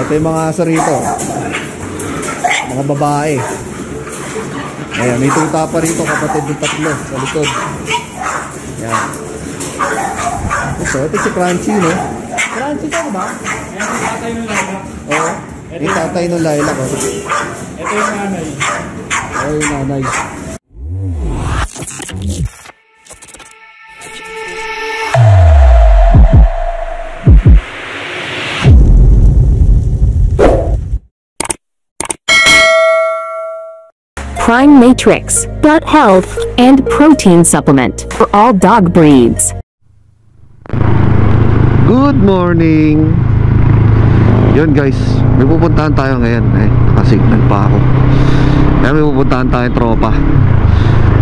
Ito yung mga aso rito. Mga babae. Ayan, may tuta pa rito, kapatid ng tatlo sa likod. Ayan. So, ito si Crunchy, no? Crunchy ka ba? Ayan, yung tatay ng lilac. Oo. Yung tatay ng lilac, oh. Ito yung nanay. Oh, yung nanay. Prime Matrix, gut health, and protein supplement for all dog breeds. Good morning! Yun guys, may pupuntahan tayo ngayon. Nakasignal pa ako. Kaya may pupuntahan tayong tropa.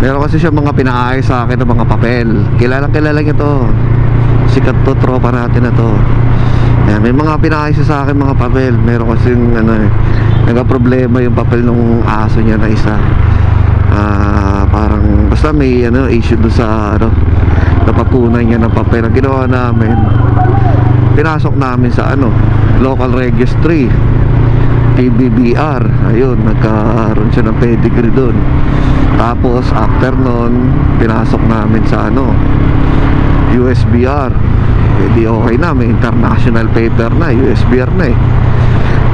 Meron kasi siya mga pinaayos sa akin ng mga papel. Kilalang kilala niyo to. Sikat to, tropa natin na to. Ayan, may mga pinaayos sa akin mga papel. Meron kasing nagka-problema yung papel ng aso niya na isa. Parang basta may issue doon sa napapunan niya ng papel. Ang ginawa namin, pinasok namin sa local registry, PBBR. Ayun, nagkaroon siya ng pedigree doon. Tapos after nun, pinasok namin sa USBR. Di okay na, may international paper na, USBR na eh.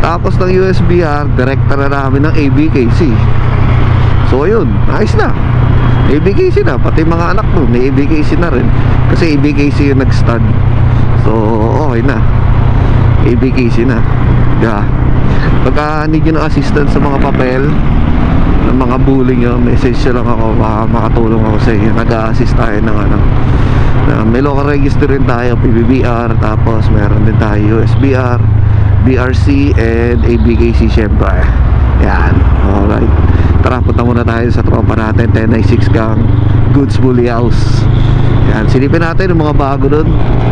Tapos ng USBR, direkta na namin ng ABKC. So yun, ayos na, ABKC na, pati mga anak mo may ABKC na rin. Kasi ABKC yung nag-stud. So okay na, ABKC na. Yeah. Pagka need nyo ng assistance sa mga papel ng mga bullying nyo, message lang ako, baka makatulong ako sa inyo. Nag-a-assist tayo ng may local register rin tayo, PBBR. Tapos meron din tayo USBR, BRC, and ABKC syempre. Yan, alright. Tara, punta muna tayo sa tropa natin, 1096 Gang Goods Bully House. Yan, silipin natin yung mga bago dun.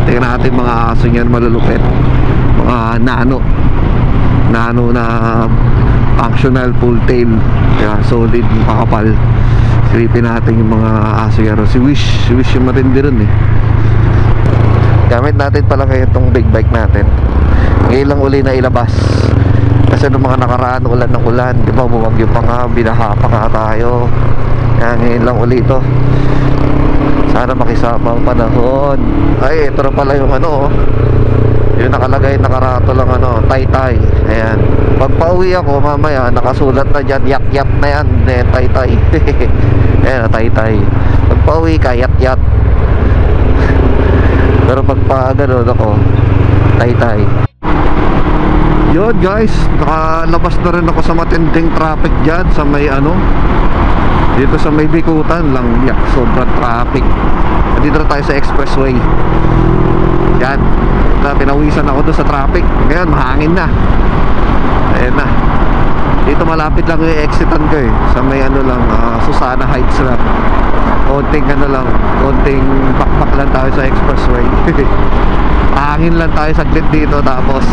Tingnan natin mga aso niyan malulupit. Mga nano na functional full tail. Kaya solid, makapal. Silipin natin yung mga aso yan. Si Wish yung matindi rin eh. Gamit natin pala ngayon itong big bike natin. Ngayon lang uli na ilabas. Kasi nung mga nakaraan, ulan ng ulan, di ba, bumagyo pa nga, binaha pa nga tayo. Kaya ngayon lang uli ito. Sana makisama ang panahon. Ay, ito na pala yung yung nakalagay, nakarato lang tay-tay. Ayan. Pag pauwi ako mamaya, nakasulat na dyan, yat-yat na yan, tay-tay. Ayan, tay-tay. Pag pauwi ka, yat-yat. Pero pag pa-gano'n ako, tay-tay. Yun guys, nakalabas na rin ako sa matinding traffic dyan sa may dito sa may Bikutan lang. Sobrang traffic. Dito na tayo sa expressway. Yan, pinawisan ako doon sa traffic. Ngayon mahangin na. Ayan na. Dito malapit lang yung exitan ko eh. Sa may Susana Heights lang. Konting bakbak lang tayo sa expressway. Hangin lang tayo saglit dito. Tapos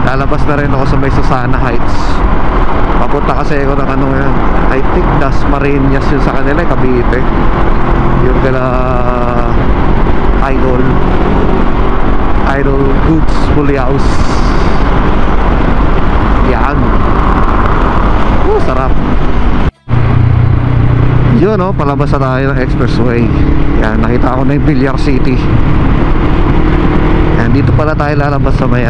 lalabas na rin ako sa may Susana Heights. Papunta kasi ako ng yan, I think Dasmariñas yun sa kanila, Cavite. Yung kala Idol Goods Bully House. Yan. Sarap. Yun palabas na tayo ng expressway. Yan, nakita ko na yung Villar City. Yan, dito pala tayo lalabas sa may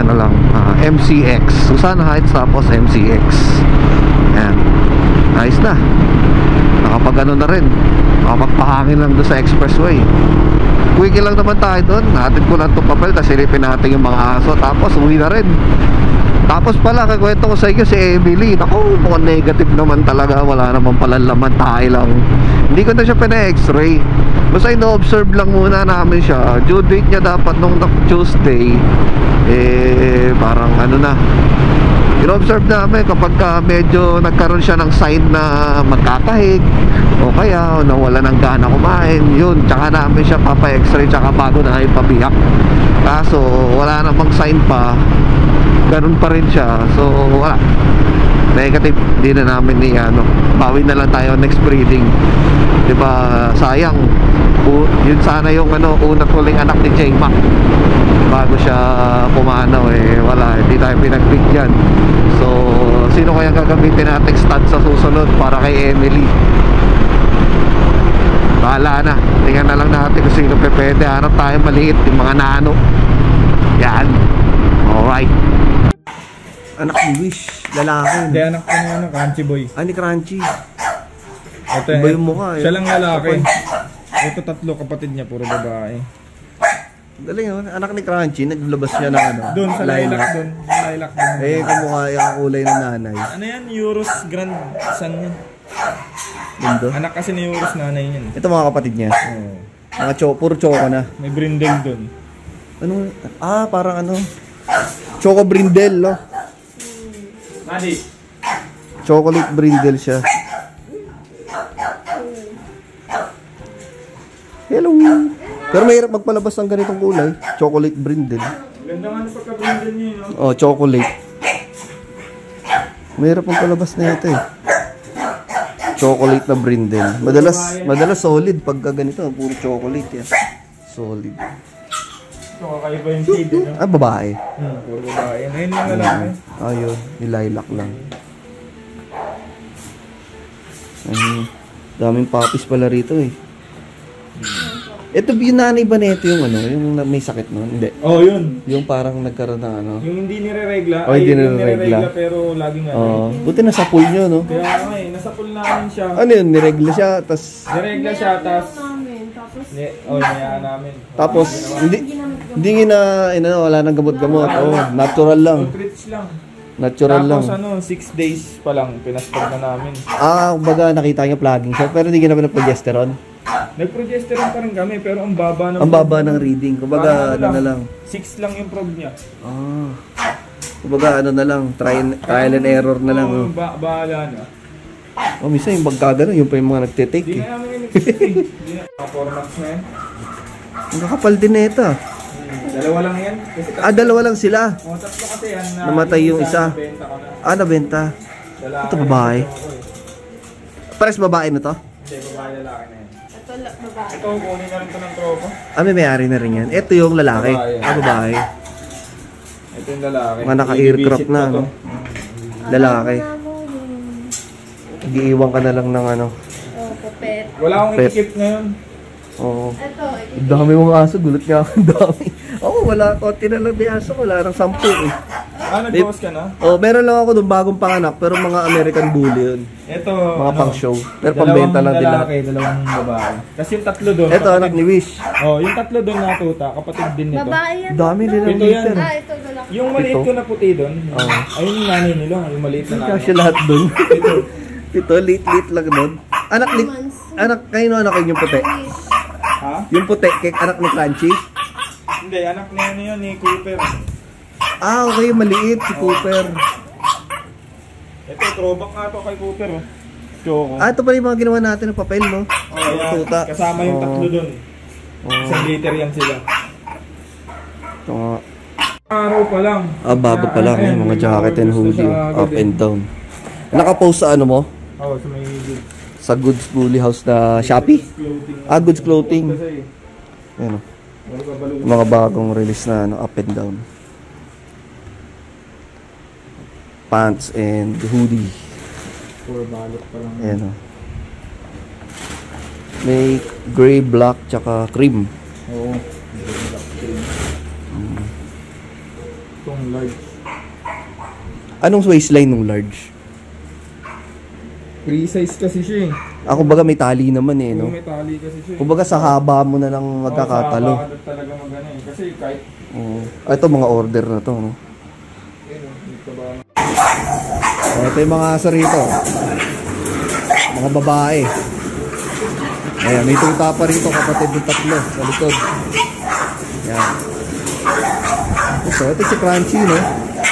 MCX, Susana Heights, tapos MCX. Yan, nice na. Nakapag na rin, nakapagpahangin lang doon sa expressway. Quickie lang naman tayo doon. Natin ko lang itong papel, tapos silipin natin yung mga aso, tapos uwi na rin. Tapos pala, kakwento ko sa inyo si Emily. Naku, mukhang negative naman talaga. Wala naman pala laman, tayo lang. Hindi ko na siya pina-x-ray. Basta ino-observe lang muna namin siya. Due date niya dapat nung Tuesday. Parang ino-observe namin kapag medyo nagkaroon siya ng sign na magkakahig, o kaya nawala ng gana kumain. Yun, tsaka namin siya papa-x-ray, tsaka bago na ipabiyak. Kaso wala namang sign pa, ganun pa rin siya. So wala, negative. Hindi na namin bawi na lang tayo next breeding. Diba, sayang. Yun sana yung unang huling anak ni J-Mac bago siya pumanaw hindi tayo pinagbigyan. So sino kaya gagamitin natin stud sa susunod para kay Emily? Bahala na, tingnan na lang natin kung sino pwede. Hanap tayo maliit, yung mga nano. Yan. Alright. Anak ni Wish, lalaki. Hindi, anak ko ni ano, Crunchy Boy. Ni Crunchy. Ito, Iba yung mukha, siya lang lalaki. Ito tatlo kapatid niya, puro babae. Galing yun, anak ni Crunchy, naglabas siya ng ano. Doon sa lilac doon. Lilac doon. Eh, kamukha yung kulay ng nanay. Ano yan? Euros grandson yan. Mundo. Anak kasi ni Euros nanay niyan. Ito mga kapatid niya. Oo. Mga puro choco na. May brindle doon. Ano? Parang ano? Choco brindle, no? Madi. Chocolate brindle siya. Hello. Pero mahirap magpalabas ng ganitong kulay. Chocolate brindle. Ganda nga na pagka-brindle niya, no? Oh, chocolate. Mahirap magpalabas na ito eh. Chocolate na brindle. Madalas solid pagka ganito. Puro chocolate yan. Solid. Ito kakaiba yung shade, no? Babae. Puro babae. Ngayon yung lalaki. Ayun, nililac lang. Daming puppies pala rito eh. Ito yung nanay ba nito yung ano, yung may sakit no? Hindi. Oh, yun. Yung parang nagkaroon ng ano. Yung hindi nire-regla. Oh, hindi nire-regla. Pero laging ano. Buti nasa pool nyo, no? Kaya nga eh, nasa pool namin siya. Ano yun, niregla siya, tas... Niregla siya, niyaan namin. Tapos, hindi wala nang gamot-gamot. Natural lang. Treats lang. Natural lang. Tapos 6 days pa lang, pinaspag na namin. Kumbaga nakita niya plugging siya, pero hindi ginawa ng progesterone. Nag-progesterone pa rin kami, pero ang baba ng reading. Kumbaga, ano na lang. 6 lang yung prog niya. Kumbaga, ano na lang. Trial and error na lang. Bahala na. Minsan yung magkagano, yung pa yung mga nagtitake. Hindi na namin yung nagtitake. Hindi na. Formax na yan. Ang kakapal din na ito. Dalawa lang yan. Dalawa lang sila. Tatlo kasi yan. Namatay yung isa. Nabenta ko na. Nabenta. Ito babae. Pares babae na to? Hindi, babae lalaki na yan. Ito, kunin na rin ito ng tropa. May may-ari na rin yan. Ito yung lalaki. Babae. Ito yung lalaki. Mga naka-aircraft na, no? Lalaki. Giiwan ka na lang ng ano. Pupet. Wala akong ikikip ngayon. Oo. Ito, Ang dami mong aso. Gulat nga ako. Ang dami. Wala. Konti na lang may aso. Wala nang 10 eh. Nag-post ka na? Meron lang ako doon bagong panganak. Pero mga American Bully yun. Ito, mga pang show. Pero pambenta lang din lahat. Dalawang babae. Kasi yung tatlo doon. Ito, anak ni Wish. Yung tatlo doon natuta, kapatid din nito. babae yan. Dami nilang Ito yan. liter. Ito lalaki. Yung maliit ko na puti doon, ayun yung nanay nila, yung maliit na nanay. Kasi lahat doon. Ito, late lang doon. Kayo anak ko yung puti. Ha? Yung puti, anak ni Crunchy? Hindi, anak na yun yun, ni Cooper. Okay, maliit si Cooper. Ito, throwback nga to kay Cooper. Choco. Ito pala yung mga ginawa natin ng papel, no? Yan. Tuta. Kasama yung tatlo doon. Isang liter yan sila. Ito nga. Araw pa lang. Bago pa lang, Ayan, mga may jacket and orders na hoodie, siya up agad and down. Nakapost sa ano mo? Sa may Sa Goods Bully House na Shopee? clothing. Goods Clothing. Kasi, Ayan o. Mga bagong release na up and down. Pants and hoodie. for balot pa lang. Ayan o. May gray, black, tsaka cream. Oo. Itong large. Anong waistline ng large? Free size kasi siya eh. Baga may tali naman eh, no? May tali kasi siya eh. Kumbaga sa haba mo na lang magkakatalo. Oo, sa haba talaga magana eh. Kasi kahit... Ito mga order na to, no? Dito ba? Ito yung mga asa rito. Mga babae. Ayan, may tuta pa rito, kapatid ng tatlo sa likod. Ayan. Ito si Crunchy, no?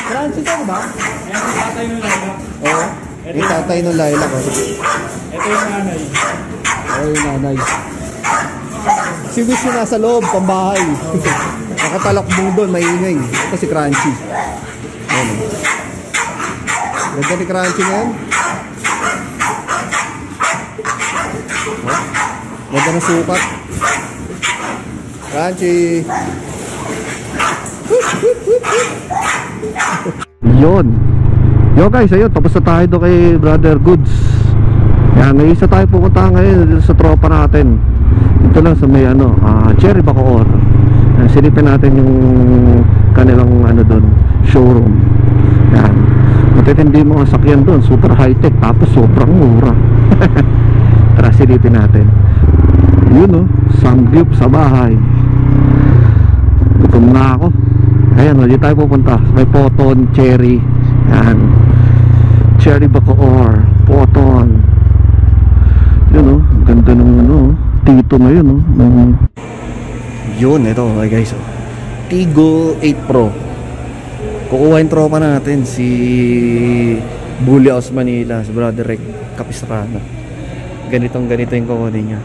Crunchy ka ba? Yan ang tatay ng lala. Oo. Yung tatay ng Laila ko. Ito yung nanay. Yung nanay. Si Wish yung nasa loob, pambahay. Nakatalakbong doon, maingay. Ito si Crunchy. Ayan. Ganda ni Crunchy ngayon. Ganda ng sukat. Crunchy. Yun. Yo guys, ayun, tapos na tayo doon kay Brother Goods. Yan, may isa tayo pupunta ngayon dito sa tropa natin. Ito lang sa may Cherry Bacoor. Silipin natin yung kanilang doon, showroom. Yan. Matitindi mga sakyan doon, super high tech, tapos sobrang mura. Tara, silipin natin. Yun samgyup sa bahay. Gutom na ako. Ayan, dito tayo pupunta. May Poton, Cherry. Yan, Cherry Bacoor, Poton. Yun ganda ng Tito ngayon Yun, ito guys Tigo 8 Pro. Kukuha yung tropa natin, si Bully House Manila, si Brother Rick Capistrano. Ganito yung kukunin niya.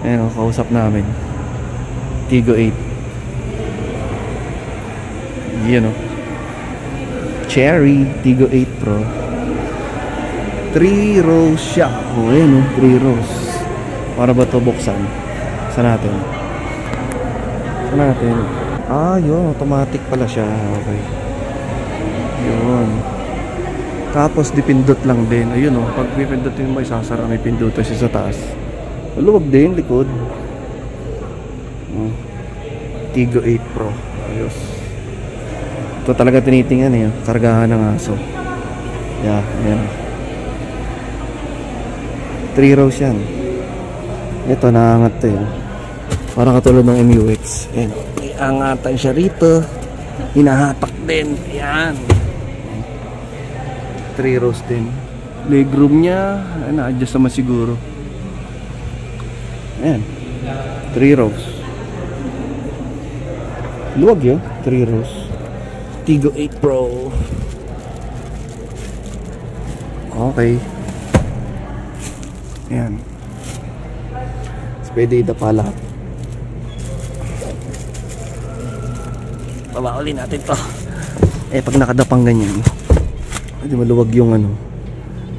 Ayan kausap namin. Tigo 8. Yun Cherry Tigo 8 Pro. 3 rows siya. Ayan 3 rows. Para ba ito buksan? Saan natin? Yun, automatic pala siya. Okay. Yun. Tapos dipindot lang din. Ayun pag pipindutin mo isasara, may pinduto siya sa taas. Maluwag din likod. Tigo 8 Pro. Ayos. Ito talaga tinitingnan kargahan ng aso. Yeah, ayan. 3 rows yan. Ito, naangat to parang katulad ng MUX. Ayan, iangatan siya rito. Hinahatak din. Ayan. 3 rows din. Legroom niya, na-adjust naman siguro. Ayan. 3 rows. Luwag 3 rows. Tigo 8 Pro. Okay. Ayan. Pwede idapa lahat. Babaulin natin to. Pag nakadapang ganyan, pwede maluwag yung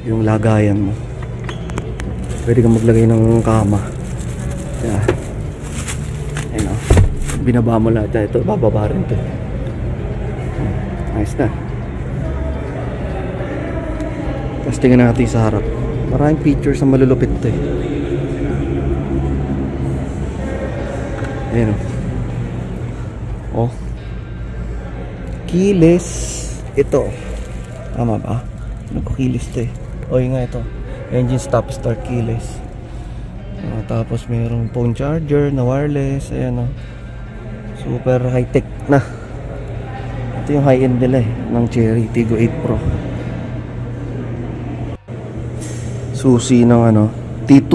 yung lagayan mo. Pwede kang maglagay ng kama. Yeah. Ayan binaba mo lahat. Ito, bababa rin to. Ayos na. Tapos tingnan natin sa harap. Maraming features na malulupit to Ayan Keyless. Ito. Tama ba? Nagko-keyless to yun nga ito. Engine stop start keyless. Tapos mayroong phone charger na wireless. Ayan super high tech na. Ito yung high end nila ng Cherry Tigo 8 Pro. Susi ng T2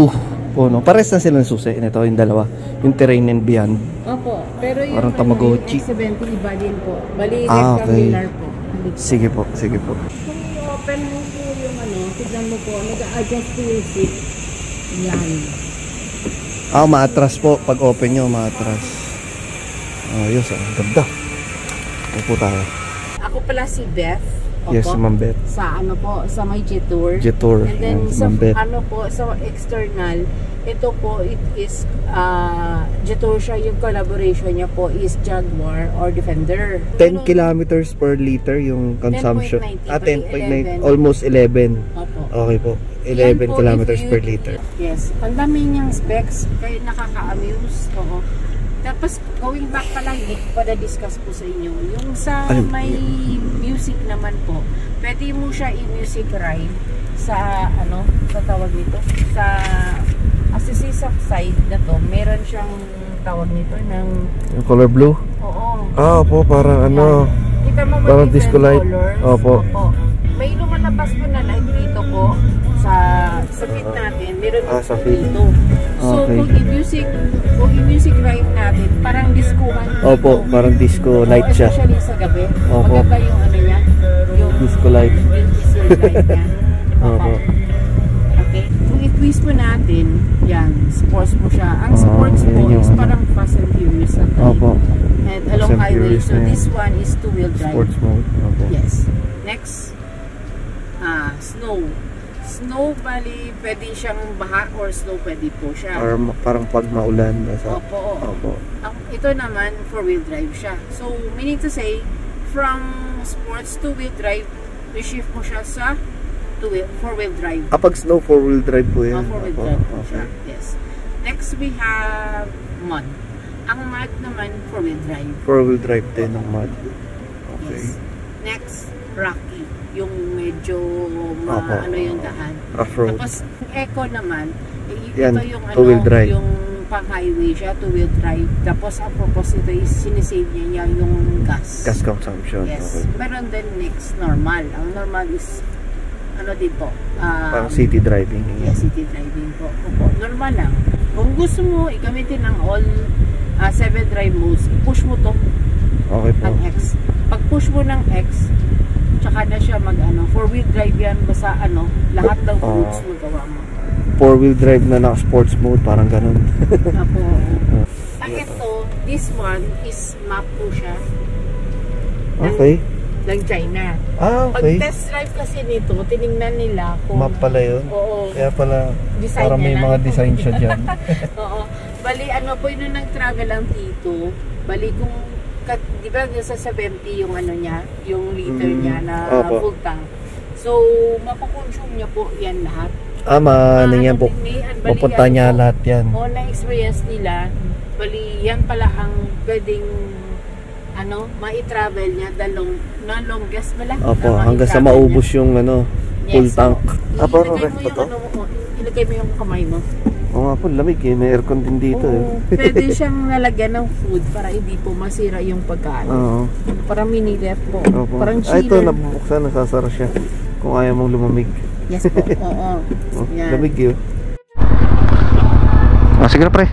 pares na silang susi. Ito yung dalawa, yung Terrain and Beyond. Opo, pero yung parang Tamagotchi. X70 iba din po. Bali, okay. rectangular po. Sige po. Kung i-open mo po yung tignan mo po, nag-adjust po yung seat. Yan. Maatras po. Pag open nyo, maatras. Ayos ganda. Upo tayo. Ako pala si Beth. Opo, yes, Ma'am Beth. Sa sa may Jetour. Jetour. And then sa sa external, ito po it is Jetour siya, yung collaboration niya po is Jaguar or Defender. 10 kilometers per liter yung consumption. 10.9, almost 11. Opo. Okay po. 11 kilometers per liter. Yes. Ang dami niyang specs, kaya nakaka-amuse. Tapos, going back pa lang, hindi ko pa na-discuss po sa inyo. Yung sa may music naman po, pwede mo siya i-music ride sa, sa tawag nito, sa assistive side na to, meron siyang tawag nito ng... Yung color blue? Oo. Po, parang Kita mo parang disco light. Opo. May lumalabas po na light dito po sa feed natin. Meron sa feed dito. So, okay. kung i-music ride natin, parang discohan. Opo, parang disco light siya. Especially sa gabi. Opo. Maganda yung niya. Yung disco light. Yung disco light niya. Opo. Okay. Kung i-twist mo natin, yan, sports mo siya. Ang sports po is parang Fast and Furious. Opo. And along highway. So, this one is two-wheel drive. Sports mode. Opo. Yes. Next, snow. Snow, bali, pwede siyang baha or snow, pwede po siya. Or parang pag maulan. Opo. Ito naman, four-wheel drive siya. So, meaning to say, from sports to wheel drive, i-shift mo siya sa 4-wheel drive. Pag snow, 4-wheel drive po yan. 4-wheel drive po siya. Yes. Next we have mud. Ang mud naman 4-wheel drive. 4-wheel drive din ng mud. Okay. Yes. Next, rocky. Yung medyo ano yung daan. Rough road. Tapos eco naman, Yan, ito yung 2-wheel drive. yung pang highway siya, 2-wheel drive. Tapos ang purpose nito is sinisave niya yung gas. Gas consumption. Yes. Okay. Meron din next normal. Ang normal is ano din po? Parang city driving. Yes, city driving po. Opo, normal lang. Kung gusto mo igamitin ng all 7 drive modes, push mo to. Okay po. Ang X. Pag push mo ng X, tsaka na siya mag 4-wheel drive yan, basta lahat ng modes mo gawa mo. 4-wheel drive na naka-sports mode, parang ganun. Apo. Ito, this one is map po siya. Okay. Ng China. Okay. Pag test drive kasi nito, tinignan nila kung... Map pala yun? Oo. Kaya pala, Design parang may niya mga lang. design siya dyan. Oo. Bali, po yun nung nag-travel ang Tito. Bali, kung... Di ba sa 70 yung niya, yung liter niya na full tank. So, mapakonsume niya po yan lahat. Yan po. Pupunta niya lahat yan. Na-experience nila, bali, yan pala ang pwedeng mai-travel niya na longest pala. Opo, hanggang sa maubos yung full tank. Ilagay mo yung kamay mo. Oo nga po, lamig eh. May aircon din dito Pwede siyang nalagyan ng food para hindi po masira yung pagkain. Parang mini ref po. Opo. Parang chiller. Ito, nabubuksan, nasasara siya. Kung ayaw mong lumamig. Yes po, oo. Yan. Lamig yun. Sige na pre.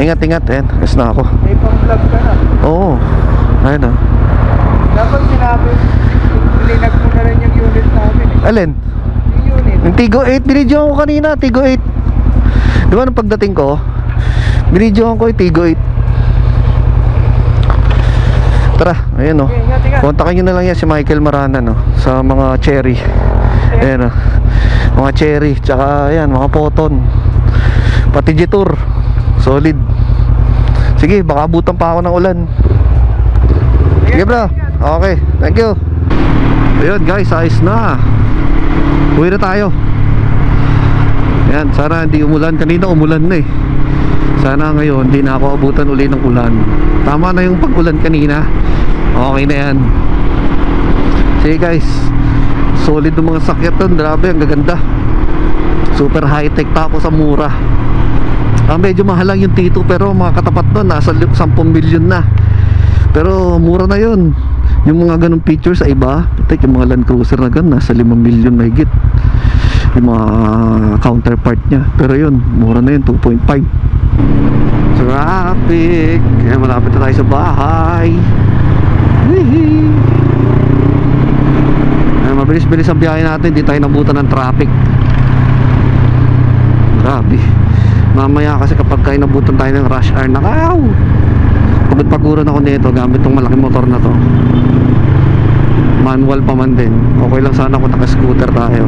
Ingat. Ayan, yes na ako. May pang-vlog ka na. Oo. Ayun na. Dapat sinabi, linag mo na rin yung unit namin eh. Alin? Yung unit. Yung Tigo 8, binidyohan ko kanina, Tigo 8. Di ba nung pagdating ko, binidyohan ko yung Tigo 8. Tara, ayun o. Kontakin nyo na lang yan si Michael Marana sa mga cherry. Ayan o. Mga cherry, tsaka ayan, mga poton. Pati Jetour. Solid. Sige, baka abutan pa ako ng ulan. Sige bro. Okay, thank you. Ayun guys, ayos na. Uwi na tayo. Ayan, sana hindi umulan. Kanina umulan na eh. Sana ngayon hindi na ako abutan uli ng ulan. Tama na yung pag-ulan kanina. Okay na yan. Sige guys, solid yung mga sakyan doon. Grabe, ang gaganda. Super high-tech tapos ang mura. Medyo mahal lang yung T2 pero mga katapat doon nasa 10 million na. Pero mura na yun. Yung mga ganong features sa iba, yung mga Land Cruiser na gan nasa 5 million mahigit. Yung mga counterpart nya. Pero yun, mura na yun, 2.5. Traffic. Kaya malapit na tayo sa bahay. Mabilis-bilis ang biyahe natin. Hindi tayo nabutan ng traffic. Grabe. Mamaya kasi kapag kayo nabutan tayo ng rush hour, nakaw! Pagod-paguran ako nito gamit tong malaking motor na to. Manual pa man din. Okay lang sana kung naka-scooter tayo.